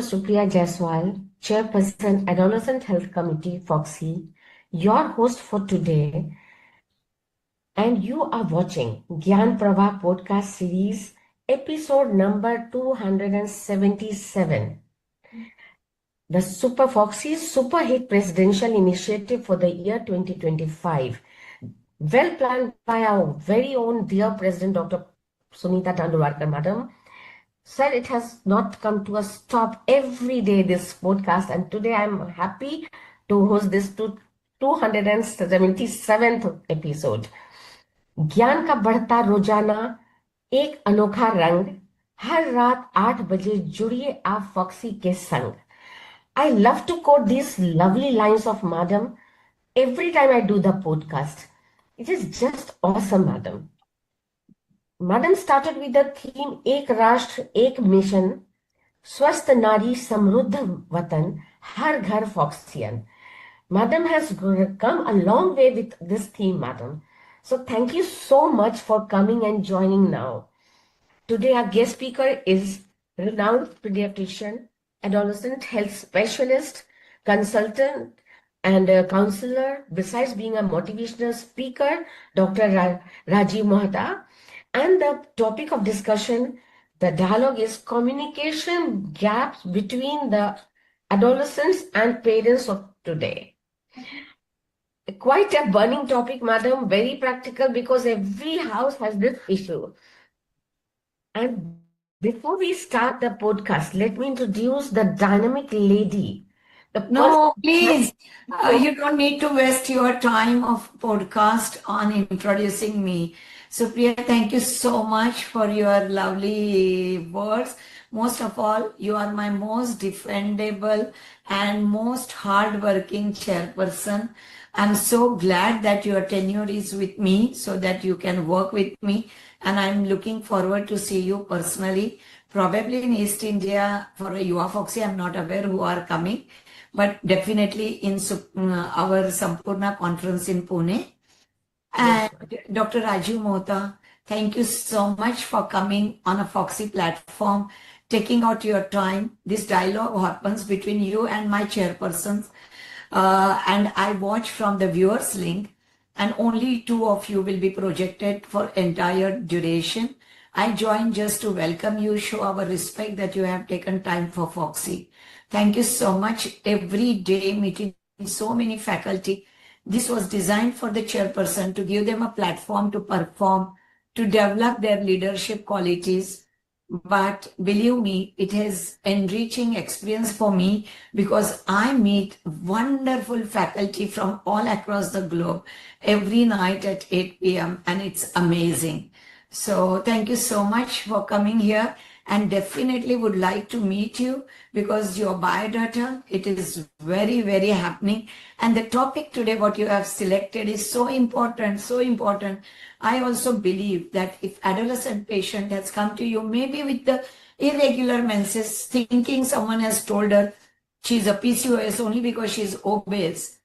Supriya Jaiswal, Chairperson, Adolescent Health Committee, Fogsi, your host for today, and you are watching Gyan Pravah podcast series, episode number 277, the Super Foxy's Super Hit Presidential Initiative for the year 2025, well planned by our very own dear President Dr. Sunita Tandulwadkar, Madam. Sir, it has not come to a stop every day, this podcast, and today I'm happy to host this 277th episode. ज्ञान का बढ़ता रोजाना एक अनोखा रंग, हर रात 8 बजे जुड़िए आप फॉक्सी के संग. I love to quote these lovely lines of Madam every time I do the podcast. It is just awesome, Madam. Madam started with the theme एक राष्ट्र एक मिशन, स्वस्थ नारी समृद्ध वतन, हर घर फॉक्सियन. Madam has come a long way with this theme, Madam. So thank you so much for coming and joining now. Today our guest speaker is renowned pediatrician, adolescent health specialist, consultant, and a counselor. Besides being a motivational speaker, Dr. Rajiv Mohta. And the topic of discussion, the dialogue is communication gaps between the adolescents and parents of today. Quite a burning topic, Madam, very practical because every house has this issue. And before we start the podcast, let me introduce the dynamic lady. No, please. You don't need to waste your time of podcast on introducing me. Supriya, thank you so much for your lovely words. Most of all, you are my most defendable and most hardworking chairperson. I'm so glad that your tenure is with me so that you can work with me. And I'm looking forward to see you personally. Probably in East India for a Yuva Foxy, I'm not aware who are coming. But definitely in our Sampurna conference in Pune. And Dr. Rajiv Mohta, thank you so much for coming on a Foxy platform, taking out your time. This dialogue happens between you and my chairpersons. And I watch from the viewers link, and only 2 of you will be projected for entire duration. I join just to welcome you, show our respect that you have taken time for Foxy. Thank you so much. Every day meeting so many faculty. This was designed for the chairperson to give them a platform to perform, to develop their leadership qualities. But believe me, it is enriching experience for me because I meet wonderful faculty from all across the globe every night at 8 p.m. and it's amazing. So thank you so much for coming here, and definitely would like to meet you because your biodata, it is very, very happening. And the topic today, what you have selected is so important, so important. I also believe that if adolescent patient has come to you, maybe with the irregular menses, thinking someone has told her she's a PCOS only because she's obese,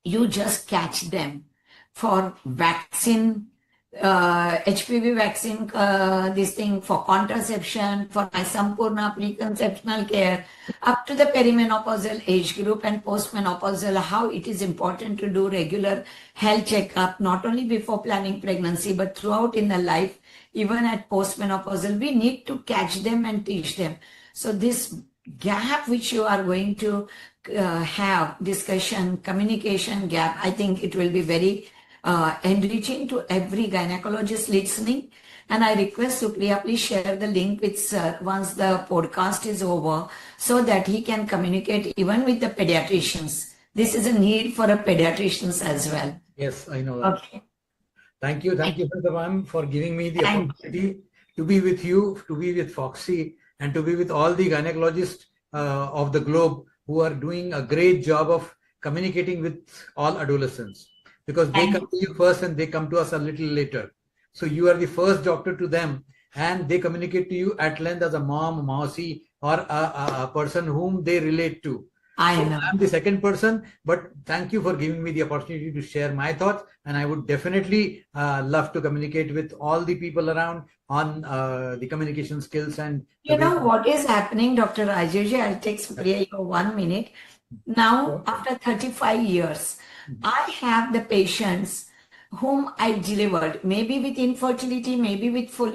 you just catch them for vaccine, HPV vaccine, this thing for contraception, for my Sampurna preconceptional care, up to the perimenopausal age group and postmenopausal, how it is important to do regular health checkup, not only before planning pregnancy, but throughout in the life, even at postmenopausal, we need to catch them and teach them. So this gap which you are going to have discussion, communication gap, I think it will be very enriching to every gynecologist listening. And I request Supriya, please share the link with Sir once the podcast is over so that he can communicate even with the pediatricians. This is a need for a pediatricians as well. Yes, I know that. Okay. Thank you, ma'am, for giving me the opportunity to be with you, to be with Foxy, and to be with all the gynecologists of the globe who are doing a great job of communicating with all adolescents. Because they come to you first and they come to us a little later. So you are the first doctor to them, and they communicate to you at length as a mom, mausi, or a person whom they relate to. I So know. I'm the second person, but thank you for giving me the opportunity to share my thoughts. And I would definitely love to communicate with all the people around on the communication skills and the You way. know what is happening, Dr. Rajesh? I'll take Supriya your 1 minute. Now, Yes. after 35 years, I have the patients whom I delivered, maybe with infertility, maybe with full,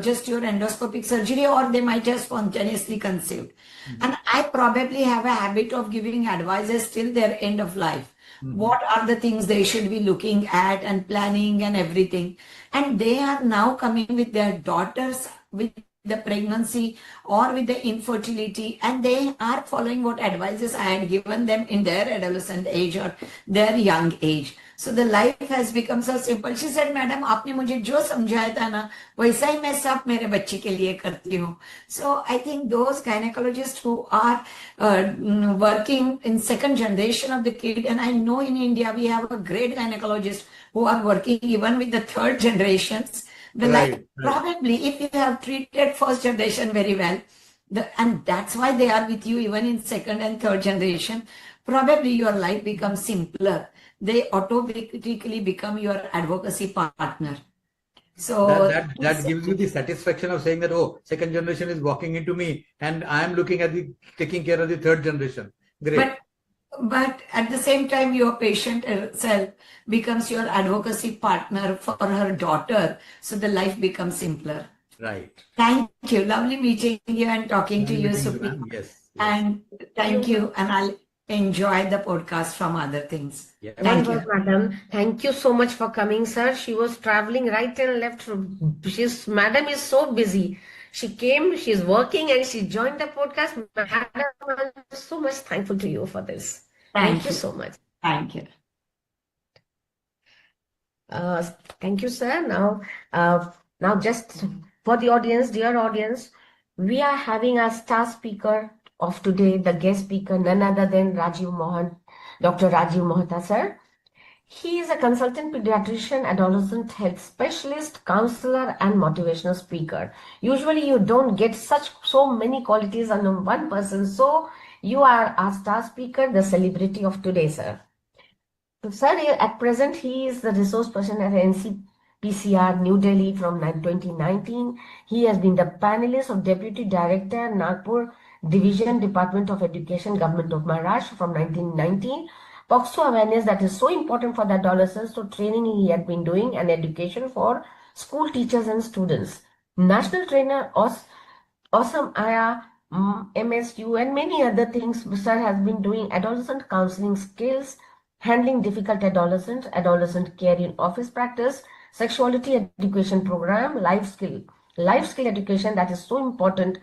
just your endoscopic surgery, or they might have spontaneously conceived. And I probably have a habit of giving advices till their end of life. What are the things they should be looking at and planning and everything. And they are now coming with their daughters with the pregnancy or with the infertility, and they are following what advices I had given them in their adolescent age or their young age. So the life has become so simple. She said, "Madam, आपने मुझे जो समझाया था ना, वैसा ही मैं सब मेरे बच्चे के लिए करती हूँ." So I think those gynecologists who are working in second generation of the kid, and I know in India we have a great gynecologist who are working even with the third generations. The life probably, if you have treated first generation very well, and that's why they are with you even in second and third generation, probably your life becomes simpler. They automatically become your advocacy partner. So That gives you the satisfaction of saying that, oh, second generation is walking into me and I am looking at the taking care of the third generation. Great. But at the same time, your patient herself becomes your advocacy partner for her daughter. So the life becomes simpler. Right. Thank you. Lovely meeting you and talking to Lovely you, meeting you, Supriya. ma'am. Yes. And thank you. And I'll enjoy the podcast from other things. Yeah. Thank Well, you. madam, thank you so much for coming, sir. She was traveling right and left. Madam is so busy. She came, she's working, and she joined the podcast. Madam, I'm so much thankful to you for this. Thank you so much. Thank you. Uh, Thank you, sir. Now just for the audience, dear audience, we are having our star speaker of today, the guest speaker, none other than Dr. Rajiv Mohta, sir. He is a consultant pediatrician, adolescent health specialist, counselor, and motivational speaker. Usually, you don't get so many qualities on one person. So, you are our star speaker, the celebrity of today, sir. So, sir, at present, he is the resource person at NCPCR New Delhi from 2019. He has been the panelist of Deputy Director, Nagpur Division, Department of Education, Government of Maharashtra from 1919. Fogsi awareness that is so important for the adolescents, so training he had been doing and education for school teachers and students. National trainer, Awesome Aya, MSU, and many other things. Sir has been doing adolescent counseling skills, handling difficult adolescents, adolescent care in office practice, sexuality education program, life skill education that is so important.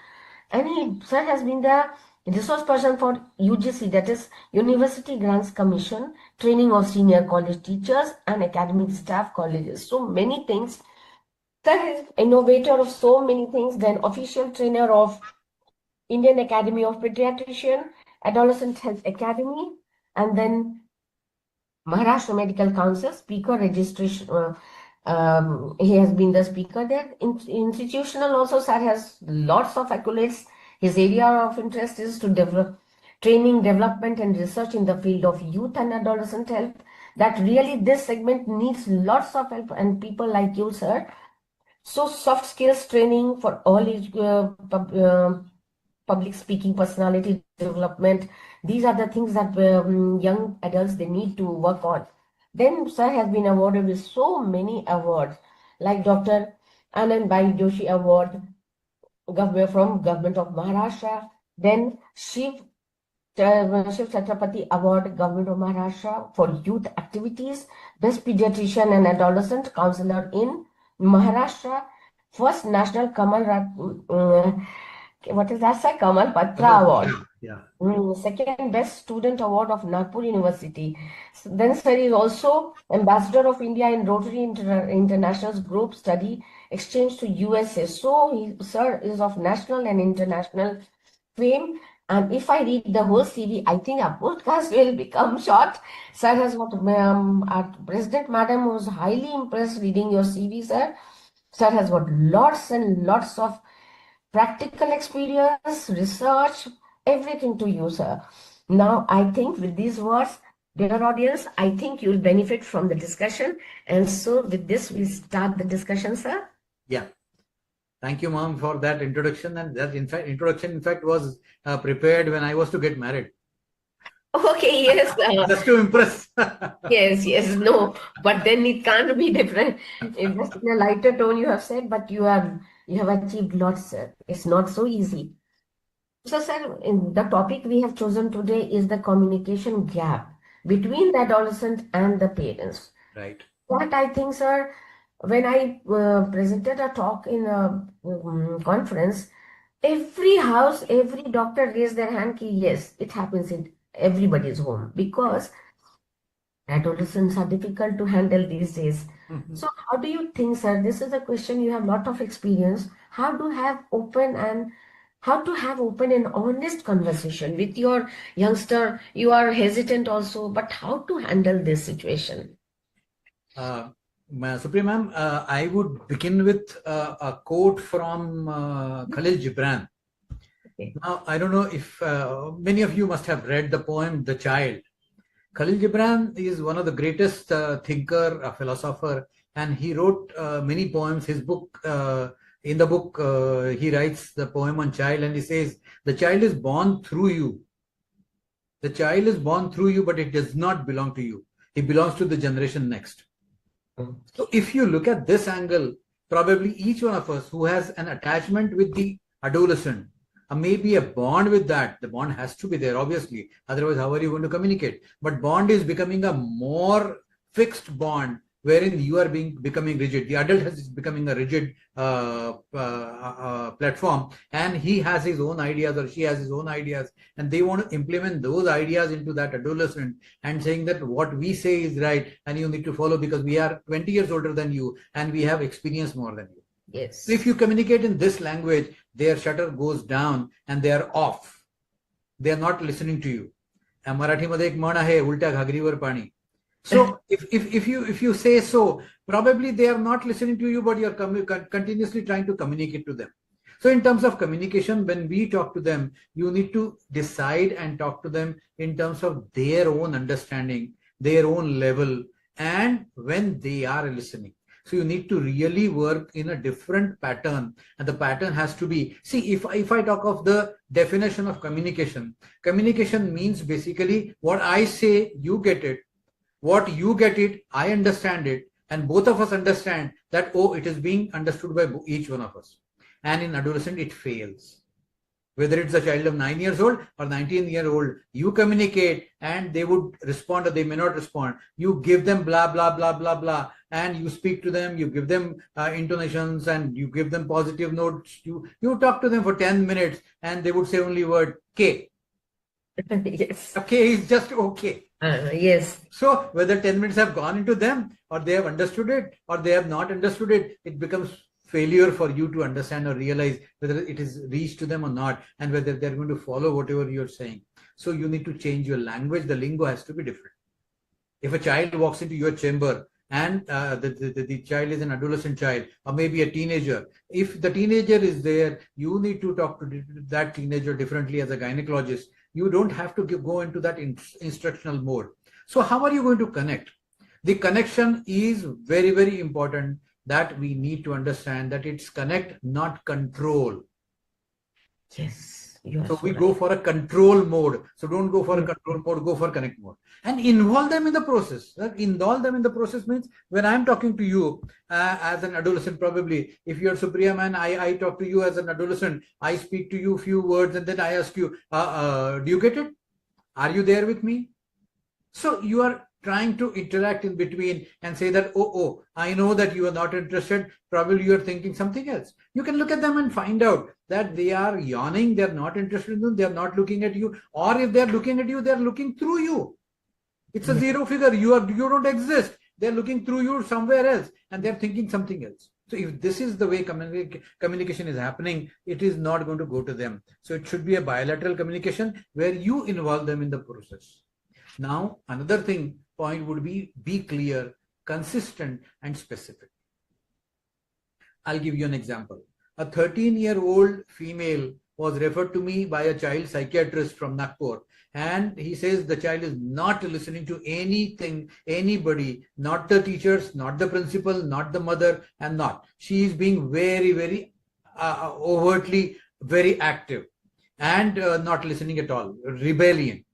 And sir has been the resource person for UGC, that is University Grants Commission, training of senior college teachers and academic staff colleges. So many things. Sir is innovator of so many things, then official trainer of Indian Academy of Pediatrician, Adolescent Health Academy, and then Maharashtra Medical Council speaker registration. He has been the speaker there. Institutional also, sir has lots of accolades. His area of interest is to develop training, development, and research in the field of youth and adolescent health. That really this segment needs lots of help and people like you, sir. So soft skills training for all age public speaking, personality development. These are the things that young adults they need to work on. Then sir has been awarded with so many awards, like Dr. Anand Bhai Joshi Award from Government of Maharashtra. Then Shiv Chhatrapati Award, Government of Maharashtra for youth activities, Best Pediatrician and Adolescent Counselor in Maharashtra, first National what is that, sir? Kamal Patra Award. Yeah. Second Best Student Award of Nagpur University. Then sir is also Ambassador of India in Rotary International's Group Study Exchange to USA. So sir is of national and international fame. And if I read the whole CV, I think our podcast will become short. Sir has got, our President Madam was highly impressed reading your CV, sir. Sir has got lots and lots of practical experience, research, everything to you, sir. Now, I think with these words, dear audience, I think you'll benefit from the discussion. And so with this, we start the discussion, sir. Yeah. Thank you, ma'am, for that introduction. And that introduction, in fact, was prepared when I was to get married. Okay, yes. Just to impress. Yes, no. But then it can't be different. It's just in a lighter tone you have said, but you have achieved lots, sir. It's not so easy. So, sir, in the topic we have chosen today is the communication gap between the adolescent and the parents. Right. What I think, sir, when I presented a talk in a conference, every house, every doctor raised their hand. Ki, yes, it happens in everybody's home because adolescents are difficult to handle these days. So, how do you think, sir? This is a question you have a lot of experience. How to have open and honest conversation with your youngster? You are hesitant also, but how to handle this situation? Supreme ma'am, I would begin with a quote from Khalil Gibran. Okay. Now, I don't know if many of you must have read the poem The Child. Khalil Gibran is one of the greatest thinker, a philosopher, and he wrote many poems. His book, in the book, he writes the poem on child, and he says, the child is born through you. The child is born through you, but it does not belong to you. It belongs to the generation next. So if you look at this angle, probably each one of us who has an attachment with the adolescent, maybe a bond with that, the bond has to be there, obviously. Otherwise, how are you going to communicate? But bond is becoming a more fixed bond wherein you are becoming rigid. The adult is becoming a rigid platform, and he has his own ideas or she has his own ideas, and they want to implement those ideas into that adolescent and saying that what we say is right and you need to follow because we are 20 years older than you and we have experience more than you. Yes. So if you communicate in this language, their shutter goes down and they are off. They are not listening to you. Marathi मध्ये एक म्हण आहे उलट्या घागरीवर पाणी. So if you say so, probably they are not listening to you, but you are continuously trying to communicate to them. So in terms of communication, when we talk to them, you need to decide and talk to them in terms of their own understanding, their own level, and when they are listening. So you need to really work in a different pattern, and the pattern has to be, see, if I talk of the definition of communication, communication means basically what I say, you get it. What you get it, I understand it, and both of us understand that, oh, it is being understood by each one of us. And in adolescent, it fails. Whether it's a child of 9 years old or 19-year-old, you communicate and they would respond or they may not respond. You give them blah, blah, blah, blah, blah, and you speak to them, you give them intonations and you give them positive notes. You talk to them for 10 minutes and they would say only word K. Yes. Okay is just okay. Yes. So whether 10 minutes have gone into them or they have understood it or they have not understood it, it becomes failure for you to understand or realize whether it is reached to them or not and whether they're going to follow whatever you're saying. So you need to change your language. The lingo has to be different. If a child walks into your chamber and the child is an adolescent child or maybe a teenager, if the teenager is there, you need to talk to that teenager differently as a gynecologist. You don't have to go into that instructional mode. So how are you going to connect? The connection is very, very important, that we need to understand that it's connect, not control. Yes. So we go for a control mode. So don't go for a control mode, go for connect mode. And involve them in the process. Involve them in the process means when I'm talking to you as an adolescent, probably, if you're Supriya man, I talk to you as an adolescent, I speak to you a few words and then I ask you, do you get it? Are you there with me? So you are trying to interact in between and say that, oh, I know that you are not interested. Probably you are thinking something else. You can look at them and find out that they are yawning. They're not interested in you. They're not looking at you. Or if they're looking at you, they're looking through you. It's a zero figure. You don't exist. They're looking through you somewhere else and they're thinking something else. So if this is the way communication is happening, it is not going to go to them. So it should be a bilateral communication where you involve them in the process. Now, another point would be clear, consistent, and specific. I'll give you an example. A 13-year-old female was referred to me by a child psychiatrist from Nagpur. And he says the child is not listening to anything, anybody, not the teachers, not the principal, not the mother, and not. She is being very, very overtly very active and not listening at all, rebellion.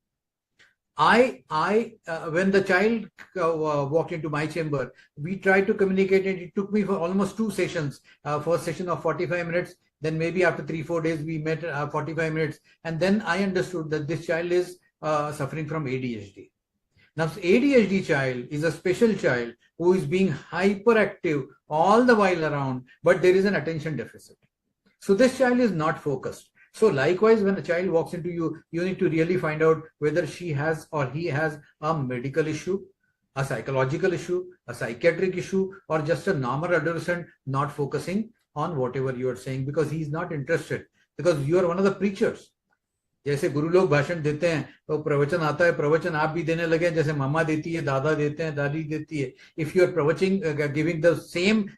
When the child walked into my chamber, we tried to communicate, and it took me for almost 2 sessions. First session of 45 minutes, then maybe after 3-4 days we met 45 minutes, and then I understood that this child is suffering from ADHD. Now, ADHD child is a special child who is being hyperactive all the while around, but there is an attention deficit. So this child is not focused. So likewise, when a child walks into you, you need to really find out whether she has or he has a medical issue, a psychological issue, a psychiatric issue, or just a normal adolescent not focusing on whatever you are saying because he is not interested, because you are one of the preachers. जैसे गुरु लोग भाषण देते हैं तो प्रवचन आता है, प्रवचन आप भी देने लगे, जैसे मामा देती है, दादा देते हैं, दादी देती है. If you are प्रवचन giving the same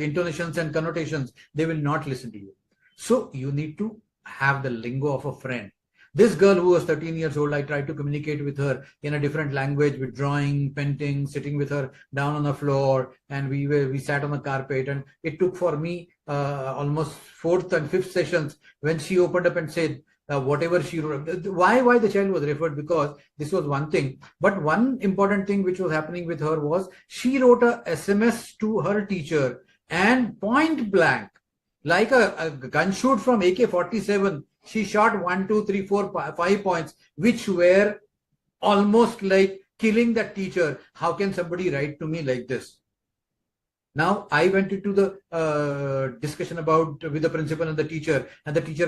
intonations and connotations, they will not listen to you. So you need to have the lingo of a friend. This girl who was 13 years old, I tried to communicate with her in a different language, with drawing, painting, sitting with her down on the floor, and we sat on the carpet, and it took for me almost 4th and 5th sessions when she opened up and said whatever she wrote. Why the child was referred? Because this was one thing, but one important thing which was happening with her was she wrote a SMS to her teacher, and point blank, like a gun shoot from AK-47, she shot 1, 2, 3, 4, 5 points, which were almost like killing that teacher. How can somebody write to me like this? Now, I went into the discussion with the principal and the teacher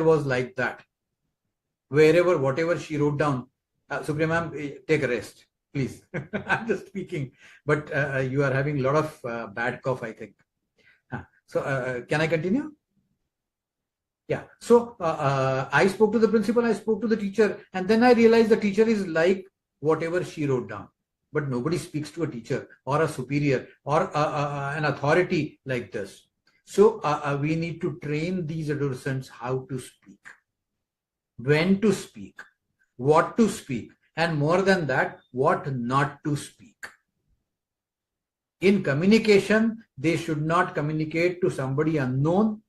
was like that. Whatever she wrote down, Supriya ma'am, take a rest, please. I'm just speaking, but you are having a lot of bad cough, I think. So, can I continue? Yeah. So I spoke to the principal, I spoke to the teacher, and then I realized the teacher is like whatever she wrote down. But nobody speaks to a teacher or a superior or an authority like this. So we need to train these adolescents how to speak, when to speak, what to speak, and more than that, what not to speak. In communication, they should not communicate to somebody unknown.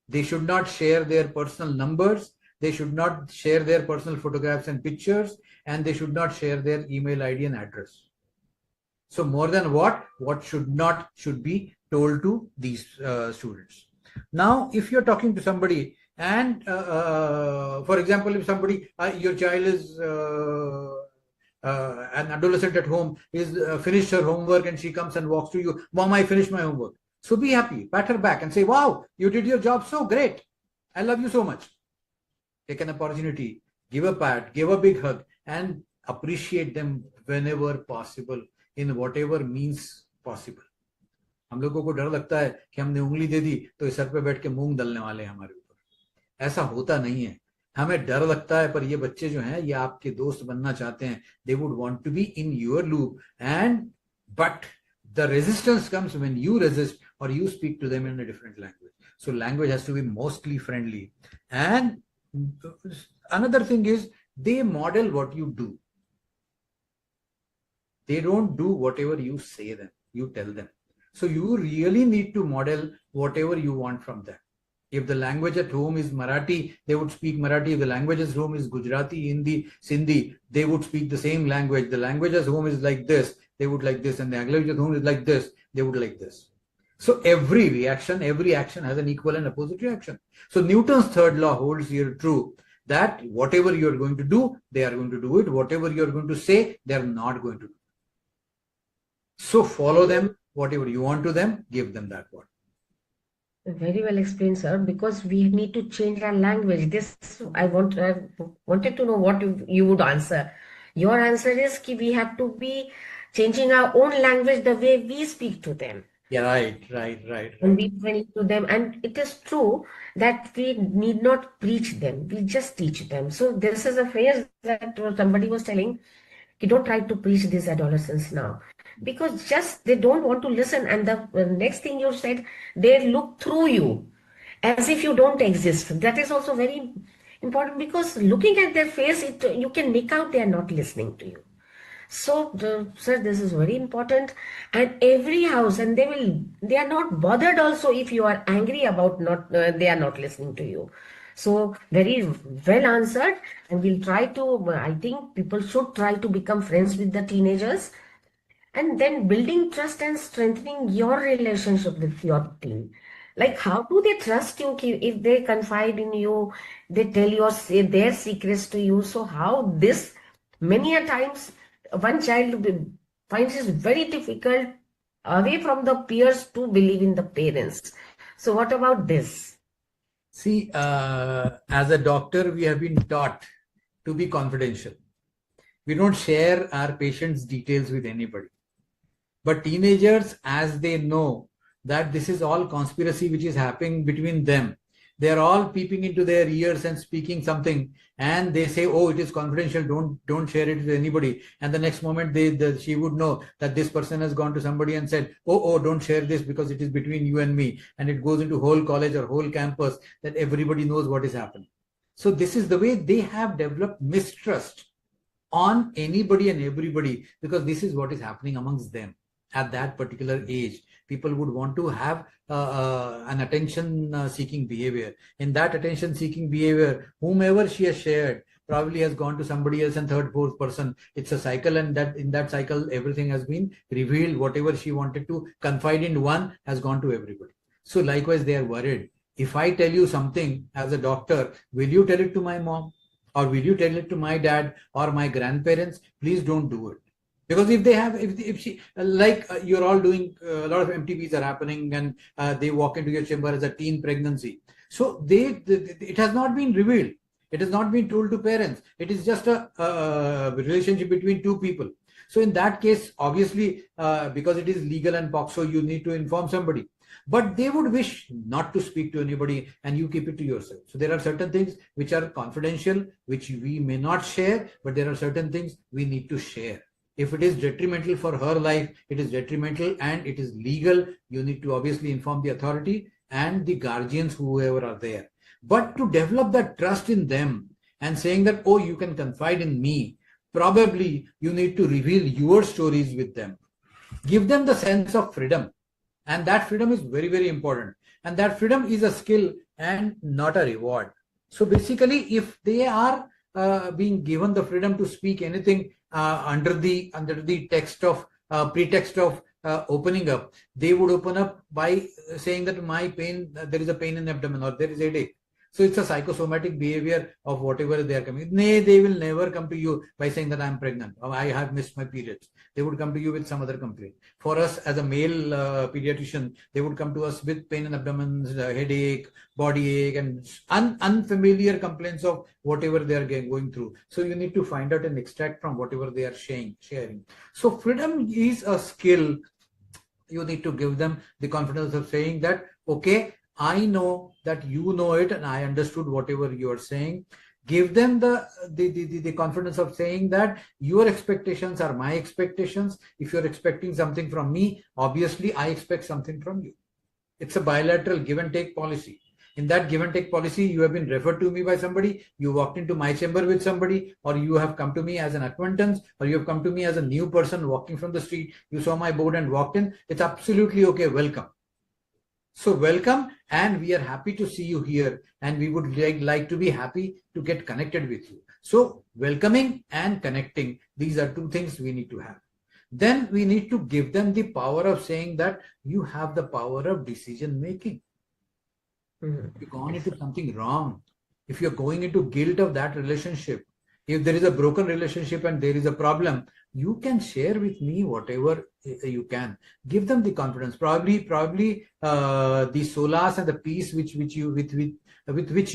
They should not share their personal numbers. They should not share their personal photographs and pictures, and they should not share their email ID and address. So more than what should be told to these students. Now, if you're talking to somebody and, for example, if somebody, your child is an adolescent at home, is finished her homework and she comes and walks to you, Mom, I finished my homework. So be happy, pat her back and say, wow, you did your job so great. I love you so much. Take an opportunity, give a pat, give a big hug, and appreciate them whenever possible, in whatever means possible. हम लोगों को डर लगता है कि हमने उंगली दे दी तो सर पे बैठ के मूंग दलने वाले हैं हमारे ऊपर. ऐसा होता नहीं है. हमें डर लगता है, पर ये बच्चे जो हैं ये आपके दोस्त बनना चाहते हैं. They would want to be in your loop, but the resistance comes when you resist or you speak to them in a different language. So language has to be mostly friendly. And another thing is, they model what you do. They don't do whatever you say them, you tell them. So you really need to model whatever you want from them. If the language at home is Marathi, they would speak Marathi. If the language at home is Gujarati, Hindi, Sindhi, they would speak the same language. The language at home is like this, they would like this. And the language at home is like this, they would like this. So every action has an equal and opposite reaction. So Newton's third law holds here true, that whatever you are going to do, they are going to do it. Whatever you are going to say, they are not going to do. So follow them. Whatever you want to them, give them that word. Very well explained, sir, because we need to change our language. I wanted to know what you would answer. Your answer is that we have to be changing our own language, the way we speak to them. Yeah, right. And we friendly to them. And it is true that we need not preach them. We just teach them. So this is a phrase that somebody was telling, you don't try to preach these adolescents now. Because just they don't want to listen. And the next thing you said, they look through you. as if you don't exist. That is also very important, because looking at their face, you can make out they are not listening to you. So, sir, this is very important. And every house, and they are not bothered also if you are angry about not, they are not listening to you. So, very well answered. And we'll try to, I think people should try to become friends with the teenagers, and then building trust and strengthening your relationship with your team. Like, how do they trust you if they confide in you, they tell their secrets to you? So how this, many a times one child finds it very difficult away from the peers to believe in the parents. So what about this? See, as a doctor, we have been taught to be confidential. We don't share our patients' details with anybody. But teenagers, as they know that this is all conspiracy which is happening between them, they are all peeping into their ears and speaking something, and they say, oh, it is confidential, don't share it with anybody. And the next moment she would know that this person has gone to somebody and said, oh, don't share this because it is between you and me. And it goes into whole college or whole campus that everybody knows what is happening. So this is the way they have developed mistrust on anybody and everybody, because this is what is happening amongst them at that particular age. People would want to have an attention-seeking behavior. In that attention-seeking behavior, whomever she has shared probably has gone to somebody else and third, fourth person. It's a cycle, and that in that cycle, everything has been revealed. Whatever she wanted to confide in one has gone to everybody. So likewise, they are worried. If I tell you something as a doctor, will you tell it to my mom? Or will you tell it to my dad or my grandparents? Please don't do it. Because if they have, if she, like you're all doing, a lot of MTVs are happening, and they walk into your chamber as a teen pregnancy. So it has not been revealed. It has not been told to parents. It is just a relationship between two people. So in that case, obviously, because it is legal and POCSO, you need to inform somebody. But they would wish not to speak to anybody, and you keep it to yourself. So there are certain things which are confidential, which we may not share, but there are certain things we need to share. If it is detrimental for her life, it is detrimental and it is legal. You need to obviously inform the authority and the guardians, whoever are there. But to develop that trust in them and saying that, oh, you can confide in me, probably you need to reveal your stories with them. Give them the sense of freedom. And that freedom is very, very important. And that freedom is a skill and not a reward. So basically, if they are being given the freedom to speak anything under the text of pretext of opening up, they would open up by saying that my pain, there is a pain in the abdomen, or there is a headache. So it's a psychosomatic behavior of whatever they are coming. They will never come to you by saying that I'm pregnant or I have missed my periods. They would come to you with some other complaint. For us as a male pediatrician, they would come to us with pain in abdomen, headache, body ache, and unfamiliar complaints of whatever they are going through. So you need to find out and extract from whatever they are sharing. So freedom is a skill. You need to give them the confidence of saying that, okay, I know that you know it and I understood whatever you are saying. Give them the confidence of saying that your expectations are my expectations. If you're expecting something from me, obviously I expect something from you. It's a bilateral give and take policy. In that give and take policy, you have been referred to me by somebody, you walked into my chamber with somebody, or you have come to me as an acquaintance, or you have come to me as a new person walking from the street, you saw my board and walked in. It's absolutely okay. Welcome. So welcome, and we are happy to see you here, and we would like to be happy to get connected with you. So welcoming and connecting, these are two things we need to have. Then we need to give them the power of saying that you have the power of decision making. If you've gone into something wrong, if you're going into guilt of that relationship, if there is a broken relationship and there is a problem, you can share with me whatever you can. Give them the confidence. Probably the solace and the peace with which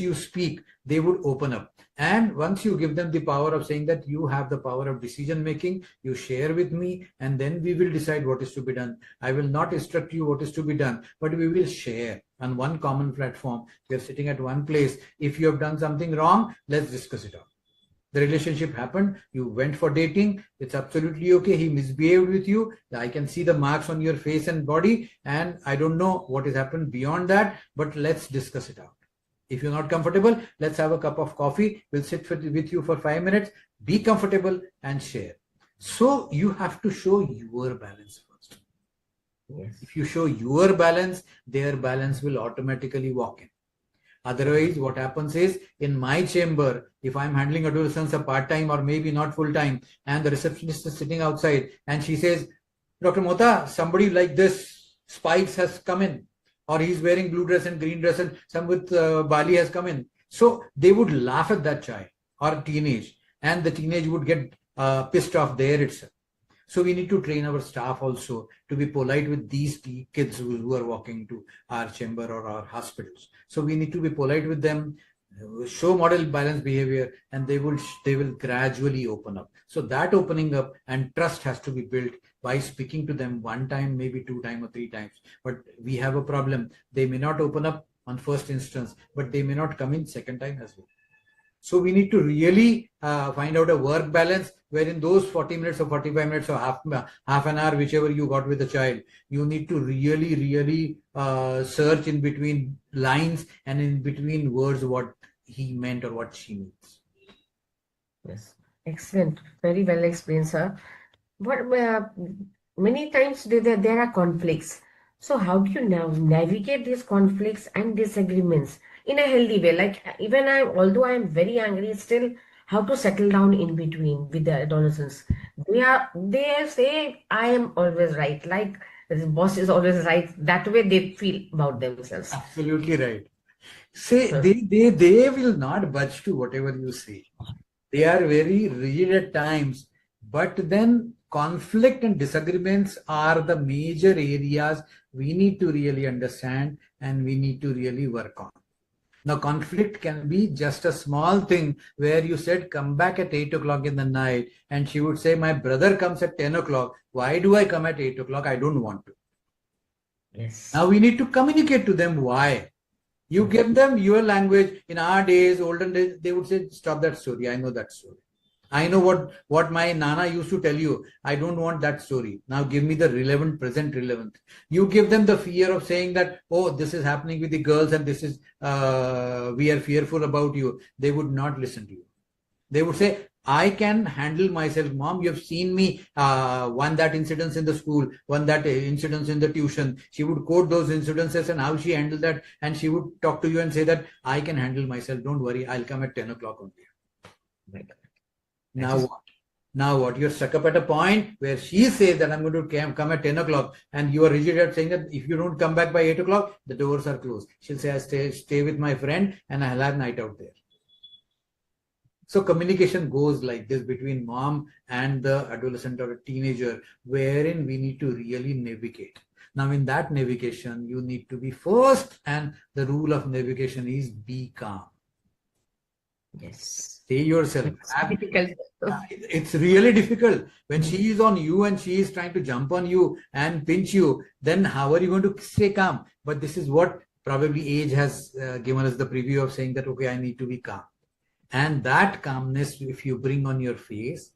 you speak, they would open up. And once you give them the power of saying that you have the power of decision making, you share with me, and then we will decide what is to be done. I will not instruct you what is to be done, but we will share on one common platform. We are sitting at one place. If you have done something wrong, let's discuss it out. The relationship happened. You went for dating. It's absolutely okay. He misbehaved with you. I can see the marks on your face and body. And I don't know what has happened beyond that, but let's discuss it out. If you're not comfortable, let's have a cup of coffee. We'll sit with you for 5 minutes. Be comfortable and share. So you have to show your balance first. Yes. If you show your balance, their balance will automatically walk in. Otherwise, what happens is, in my chamber, if I'm handling adolescents a part-time or maybe not full-time, and the receptionist is sitting outside and she says, Dr. Mota, somebody like this, Spikes has come in, or he's wearing blue dress and green dress, and some with Bali has come in. So they would laugh at that child or teenage, and the teenage would get pissed off there itself. So we need to train our staff also to be polite with these kids who are walking to our chamber or our hospitals. So we need to be polite with them, show model balanced behavior, and they will gradually open up. So that opening up and trust has to be built by speaking to them 1 time, maybe 2 times or 3 times. But we have a problem. They may not open up on first instance, but they may not come in second time as well. So we need to really find out a work balance where in those 40 minutes or 45 minutes or half an hour, whichever you got with the child, you need to really search in between lines and in between words what he meant or what she means. Yes, excellent. Very well explained, sir. But many times there are conflicts. So how do you now navigate these conflicts and disagreements in a healthy way? Like even although I am very angry, still how to settle down in between with the adolescents. They say I am always right. Like the boss is always right. That way they feel about themselves. Absolutely right. Say they will not budge to whatever you say. They are very rigid at times, but then conflict and disagreements are the major areas we need to really understand and we need to really work on. Now, conflict can be just a small thing where you said, come back at 8 o'clock in the night, and she would say, my brother comes at 10 o'clock. Why do I come at 8 o'clock? I don't want to. Yes. Now, we need to communicate to them why. You give them your language. In our days, olden days, they would say, stop that story. I know that story. I know what my Nana used to tell you. I don't want that story. Now give me the relevant, present relevant. You give them the fear of saying that, oh, this is happening with the girls and this is, we are fearful about you. They would not listen to you. They would say, I can handle myself. Mom, you have seen me, one that incidents in the school, one that incidents in the tuition. She would quote those incidences and how she handled that. And she would talk to you and say that I can handle myself. Don't worry. I'll come at 10 o'clock only. Right. Now what? Now what? You're stuck up at a point where she says that I'm going to come at 10 o'clock and you are rigid at saying that if you don't come back by 8 o'clock, the doors are closed. She'll say, I stay with my friend and I'll have night out there. So communication goes like this between mom and the adolescent or a teenager, wherein we need to really navigate. Now in that navigation, you need to be first, and the rule of navigation is be calm. Yes. Stay yourself. It's difficult. It's really difficult. When she is on you and she is trying to jump on you and pinch you, then how are you going to stay calm? But this is what probably age has given us the preview of saying that, okay, I need to be calm. And that calmness, if you bring on your face,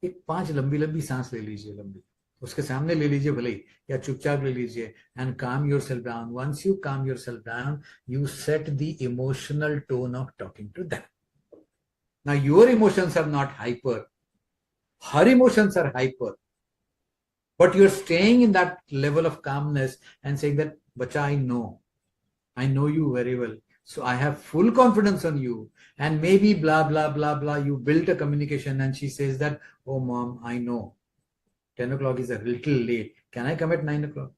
एक 5 लंबी सांस ले लीजिए लंबी, उसके सामने ले लीजिए भले ही या चुपचाप ले लीजिए, and calm yourself down. Once you calm yourself down, you set the emotional tone of talking to them. Now your emotions are not hyper, her emotions are hyper, but you're staying in that level of calmness and saying that, Bacha, I know you very well. So I have full confidence on you, and maybe blah, blah, blah, blah. You built a communication and she says that, oh mom, I know 10 o'clock is a little late. Can I come at 9 o'clock?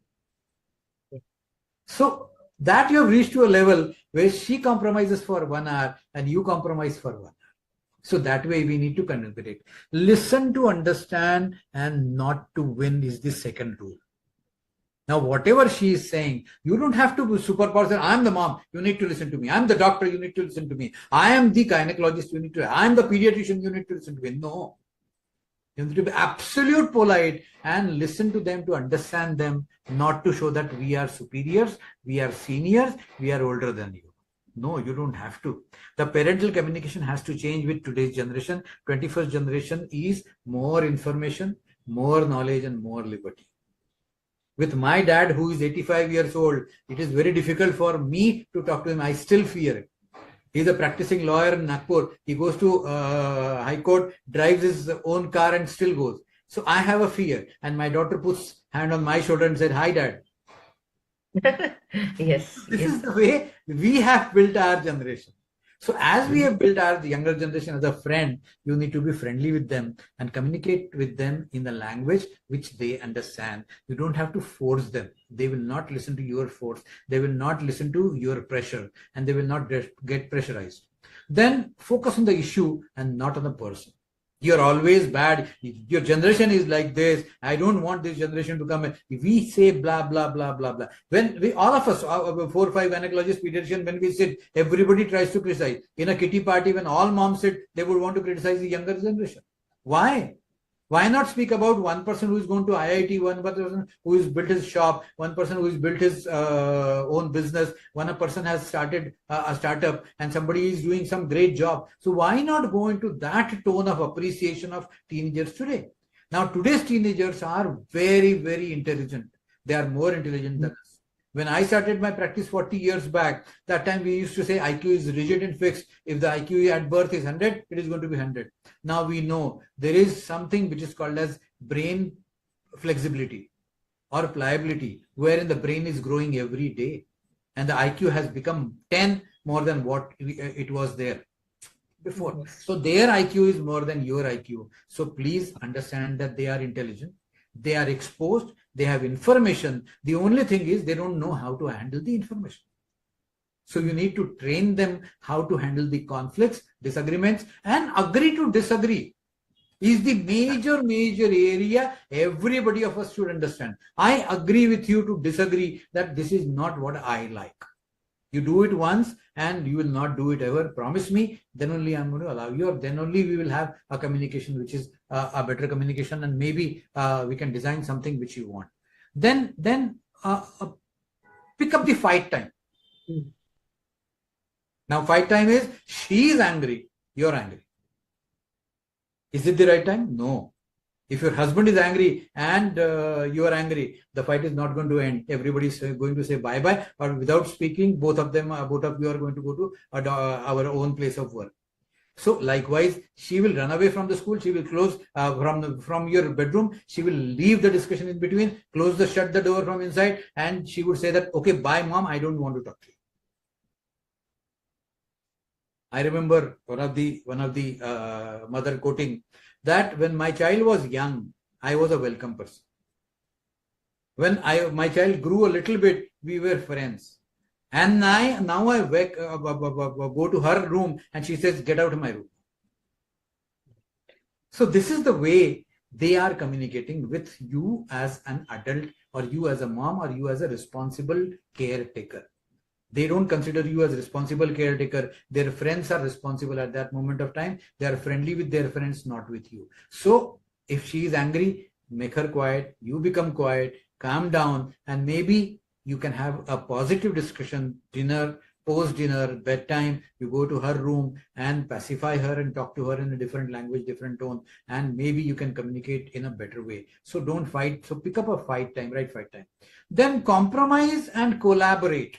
So that you have reached to a level where she compromises for 1 hour and you compromise for 1 hour. So that way we need to communicate. Listen to understand and not to win is the second rule. Now, whatever she is saying, you don't have to be superpower. I'm the mom, you need to listen to me. I'm the doctor, you need to listen to me. I am the gynecologist, you need to. I'm the pediatrician, you need to listen to me. No. You need to be absolute polite and listen to them to understand them, not to show that we are superiors, we are seniors, we are older than you. No, you don't have to. The parental communication has to change with today's generation. 21st generation is more information, more knowledge, and more liberty. With my dad, who is 85 years old, it is very difficult for me to talk to him. I still fear it. He's a practicing lawyer in Nagpur. He goes to High Court, drives his own car and still goes. So I have a fear. And my daughter puts hand on my shoulder and said, "Hi, Dad." Yes. This is the way we have built our generation. So as we have built our younger generation as a friend, you need to be friendly with them and communicate with them in the language which they understand. You don't have to force them. They will not listen to your force. They will not listen to your pressure, and they will not get pressurized. Then focus on the issue and not on the person. You're always bad. Your generation is like this. I don't want this generation to come. We say blah, blah, blah, blah, blah. When we, all of us, 4 or 5 gynecologists, pediatricians, when we sit, everybody tries to criticize. In a kitty party, when all moms sit, they would want to criticize the younger generation. Why? Why not speak about one person who is going to IIT, one person who has built his shop, one person who has built his own business, one person has started a startup, and somebody is doing some great job. So why not go into that tone of appreciation of teenagers today? Now, today's teenagers are very, very intelligent. They are more intelligent than us. When I started my practice 40 years back, that time we used to say IQ is rigid and fixed. If the IQ at birth is 100, it is going to be 100. Now we know there is something which is called as brain flexibility or pliability, wherein the brain is growing every day. And the IQ has become 10 more than what it was there before. So their IQ is more than your IQ. So please understand that they are intelligent. They are exposed. They have information. The only thing is they don't know how to handle the information. So you need to train them how to handle the conflicts, disagreements, and agree to disagree is the major area everybody of us should understand. I agree with you to disagree that this is not what I like. You do it once and you will not do it ever. Promise me, then only I'm going to allow you, or then only we will have a communication which is a better communication, and maybe we can design something which you want. Then pick up the fight time. Now fight time is she is angry, you're angry. Is it the right time? No. If your husband is angry and you are angry, the fight is not going to end. Everybody is going to say bye-bye, or without speaking, both of you are going to go to our own place of work. So likewise, she will run away from the school. She will close from your bedroom. She will leave the discussion in between, shut the door from inside, and she would say that, okay, bye mom, I don't want to talk to you. I remember one of the mother quoting that when my child was young, I was a welcome person. When my child grew a little bit, we were friends. And now I go to her room and she says, get out of my room. So this is the way they are communicating with you as an adult, or you as a mom, or you as a responsible caretaker. They don't consider you as responsible caretaker. Their friends are responsible at that moment of time. They are friendly with their friends, not with you. So if she is angry, make her quiet. You become quiet, calm down, and maybe you can have a positive discussion, dinner, post-dinner, bedtime. You go to her room and pacify her and talk to her in a different language, different tone, and maybe you can communicate in a better way. So don't fight. So pick up a fight time, right? Fight time. Then compromise and collaborate.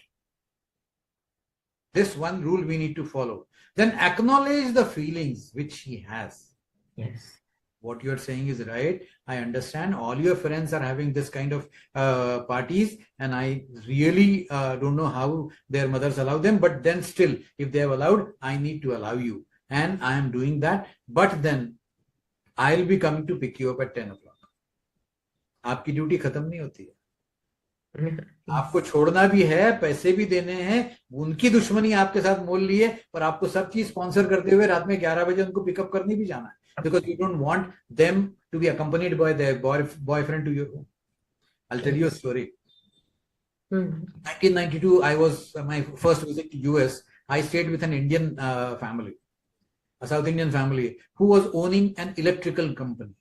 This one rule we need to follow. Then acknowledge the feelings which he has. Yes. What you are saying is right. I understand all your friends are having this kind of parties, and I really don't know how their mothers allow them. But then still, if they have allowed, I need to allow you. And I am doing that. But then I'll be coming to pick you up at 10 o'clock. आपकी duty खत्म नहीं होती है. आपको छोड़ना भी है, पैसे भी देने हैं, उनकी दुश्मनी आपके साथ मोल लिए, और आपको सब चीज स्पॉन्सर करते हुए रात में 11 बजे उनको पिकअप करनी भी जाना है, because you don't want them to be accompanied by their boyfriend to your home. I'll tell you a story. 1992, I was my first visit to US. I stayed with an Indian family, a South Indian family, who was owning an electrical company.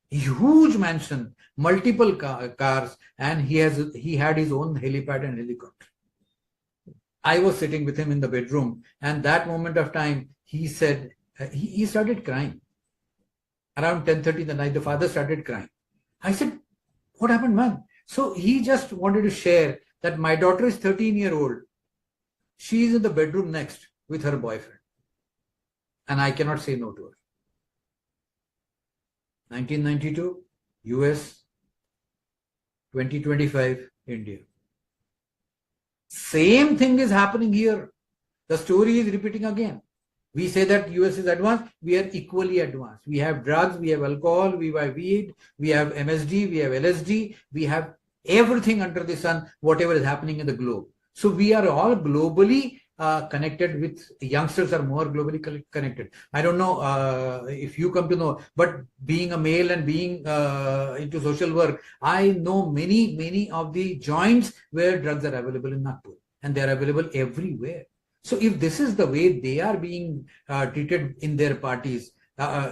Huge mansion, multiple cars, and he had his own helipad and helicopter. I was sitting with him in the bedroom, and that moment of time, he said, he started crying. Around 10:30 in the night, the father started crying. I said, what happened, man? So he just wanted to share that my daughter is 13-year-old. She is in the bedroom next with her boyfriend. And I cannot say no to her. 1992, US, 2025, India. Same thing is happening here. The story is repeating again. We say that US is advanced, we are equally advanced. We have drugs, we have alcohol, we have weed, we have MSD, we have LSD, we have everything under the sun, whatever is happening in the globe. So we are all globally connected with, youngsters are more globally connected. I don't know if you come to know, but being a male and being into social work, I know many of the joints where drugs are available in Nagpur, and they are available everywhere. So if this is the way they are being treated in their parties,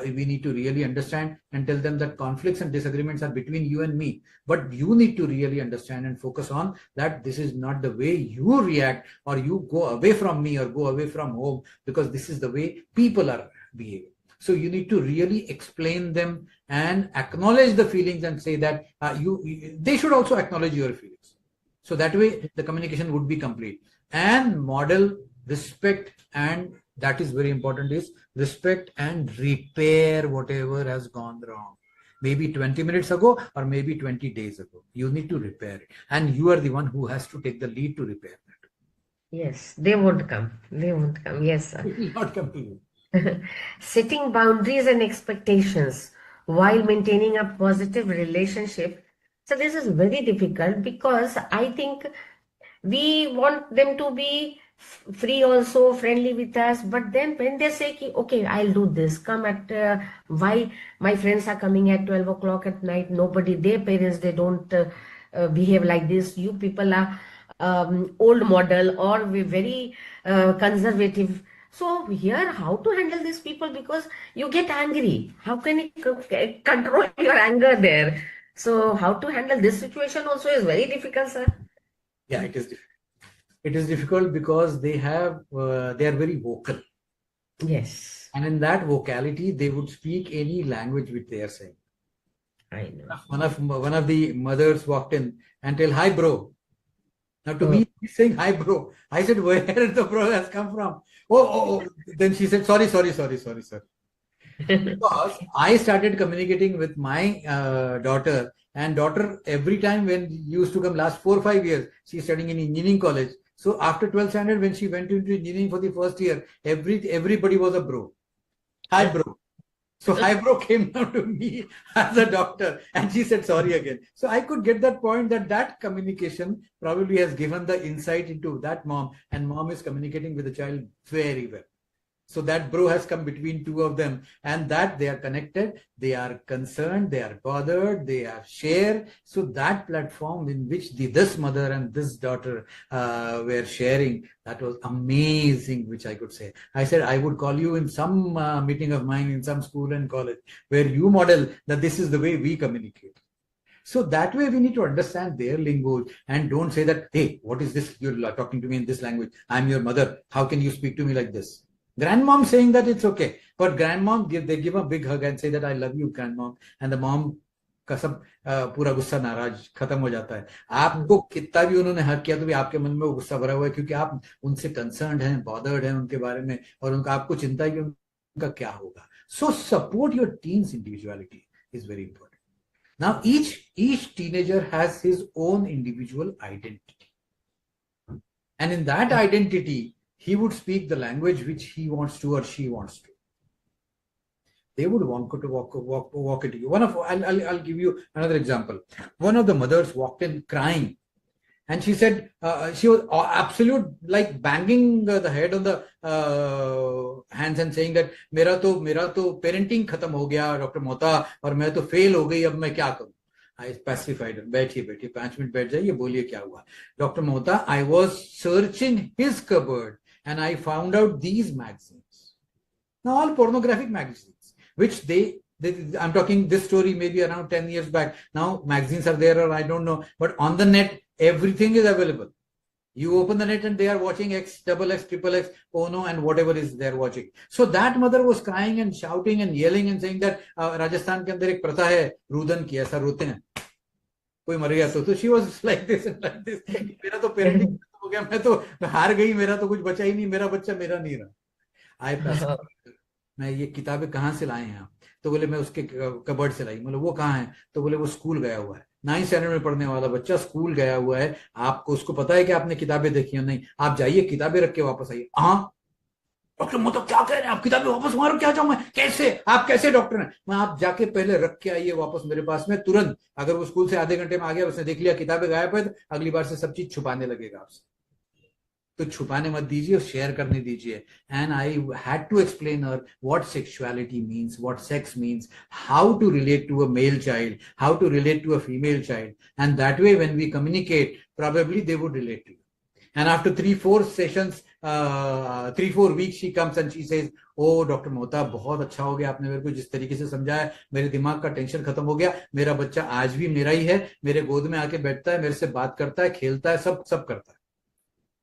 we need to really understand and tell them that conflicts and disagreements are between you and me. But you need to really understand and focus on that this is not the way you react, or you go away from me or go away from home, because this is the way people are behaving. So you need to really explain them and acknowledge the feelings and say that they should also acknowledge your feelings. So that way the communication would be complete. And model respect, and that is very important, is respect and repair whatever has gone wrong. Maybe 20 minutes ago or maybe 20 days ago. You need to repair it. And you are the one who has to take the lead to repair that. Yes, they won't come. They won't come. Yes, sir. It will not come to you. Setting boundaries and expectations while maintaining a positive relationship. So this is very difficult, because I think we want them to be free also, friendly with us, but then when they say okay, I'll do this, come at why my friends are coming at 12 o'clock at night, nobody, their parents, they don't behave like this, you people are old model, or we very conservative. So here, how to handle these people, because you get angry, how can you control your anger there? So how to handle this situation also is very difficult, sir. Yeah, it is difficult. It is difficult because they are very vocal. Yes. And in that vocality, they would speak any language which they are saying. I know. One of the mothers walked in and tell, hi bro. Now to me, he's saying, hi bro. I said, where the bro has come from? Oh. Then she said, sorry, sir. Because I started communicating with my daughter, and daughter, every time when used to come last 4 or 5 years, she's studying in engineering college. So after 12th standard, when she went into engineering for the first year, everybody was a bro. Hi bro. So hi bro came down to me as a doctor, and she said sorry again. So I could get that point, that communication probably has given the insight into that mom, and mom is communicating with the child very well. So that bro has come between two of them, and that they are connected, they are concerned, they are bothered, they are share. So that platform in which this mother and this daughter were sharing, that was amazing, which I could say. I said I would call you in some meeting of mine in some school and college where you model that this is the way we communicate. So that way we need to understand their lingo, and don't say that, hey, what is this? You're talking to me in this language. I'm your mother. How can you speak to me like this? Grandmom saying that it's okay, but grandmom they give a big hug and say that I love you, grandmom, and the mom का सब पूरा गुस्सा नाराज खत्म हो जाता है. आपको कितना भी उन्होंने हक किया तो भी आपके मन में वो गुस्सा भरा हुआ है, क्योंकि आप उनसे कंसर्न्ड हैं, बॉदर्ड हैं उनके बारे में, और उनका आपको चिंता है कि उनका क्या होगा. So support your teen's individuality is very important. Now each teenager has his own individual identity, and in that identity he would speak the language which he wants to or she wants to. They would want to walk into you. I'll give you another example. One of the mothers walked in crying, and she said she was absolute, like banging the head on the hands and saying that मेरा तो parenting खत्म हो गया doctor Mohta, और मैं तो fail हो गई, अब मैं क्या करूं. I specified, बैठिए 5 मिनट बैठ जाइए, बोलिए क्या हुआ. Dr. Mohta, I was searching his cupboard and I found out these magazines. Now all pornographic magazines, which I'm talking, this story maybe around 10 years back. Now magazines are there, or I don't know, but on the net, everything is available. You open the net and they are watching X, double X, triple X, oh no, and whatever is they're watching. So that mother was crying and shouting and yelling and saying that Rajasthan के अंदर एक प्रथा है रुदन की, ऐसा रोते हैं कोई मर गया तो she was like this and like this. मेरा तो पेरेंटिंग हो गया, मैं तो हार गई, मेरा तो कुछ बचा ही नहीं, मेरा बच्चा मेरा नहीं रहा. आई पैसा, मैं ये किताबें कहाँ से लाए हैं आप? तो बोले मैं उसके कबर्ड से लाई. बोले वो कहाँ है? तो बोले वो स्कूल गया हुआ है, 9th स्टैंडर्ड में पढ़ने वाला बच्चा स्कूल गया हुआ है. आपको उसको पता है कि आपने किताबें देखी हो? नहीं. आप जाइए किताबें रख के वापस आइए. हाँ डॉक्टर वो तो क्या कह रहे हैं, आप किताबें वापस वहां रख के आ जाऊं मैं? कैसे? आप कैसे डॉक्टर हैं? मैं आप जाके पहले रख के आइए वापस मेरे पास में तुरंत. अगर वो स्कूल से आधे घंटे में आ गया, उसने देख लिया किताबें गायब है, तो अगली बार से सब चीज छुपाने लगेगा आपसे. तो छुपाने मत दीजिए, शेयर करने दीजिए. And I had to explain her what sexuality means, what sex means, how to relate to a male child, how to relate to a female child, and that way when we communicate probably they would relate to you. And after 3-4 sessions, 3-4 weeks, she comes and she says, oh doctor Mohta बहुत अच्छा हो गया, आपने मेरे को जिस तरीके से समझाया, मेरे दिमाग का टेंशन खत्म हो गया. मेरा बच्चा आज भी मेरा ही है, मेरे गोद में आके बैठता है, मेरे से बात करता है, खेलता है, सब सब करता है.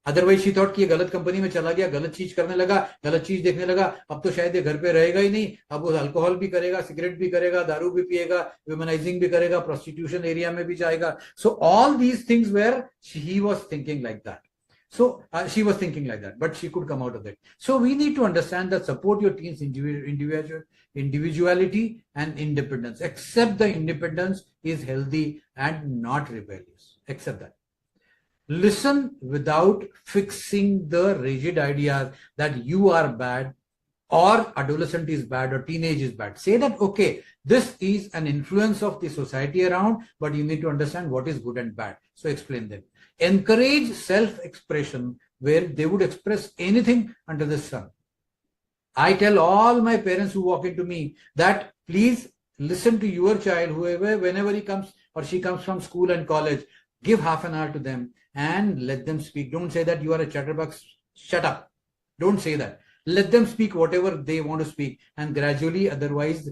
अदरवाइज शी थॉट कि ये गलत कंपनी में चला गया, गलत चीज करने लगा, गलत चीज देखने लगा, अब तो शायद ये घर पे रहेगा ही नहीं, अब वो अल्कोहल भी करेगा, सिगरेट भी करेगा, दारू भी पिएगा, वुमनाइजिंग भी करेगा, प्रोस्टिट्यूशन एरिया में भी जाएगा. So all these things where he was thinking like that. So she was thinking like that, but she could come out of that. So we need to understand that support your teen's individuality and independence. Accept the independence is healthy and not rebellious. Accept that. Listen without fixing the rigid ideas that you are bad or adolescent is bad or teenage is bad. Say that, okay, this is an influence of the society around, but you need to understand what is good and bad. So explain them. Encourage self-expression where they would express anything under the sun. I tell all my parents who walk into me that please listen to your child, whoever, whenever he comes or she comes from school and college, give half an hour to them and let them speak. Don't say that you are a chatterbox. Shut up. Don't say that. Let them speak whatever they want to speak, and gradually, otherwise,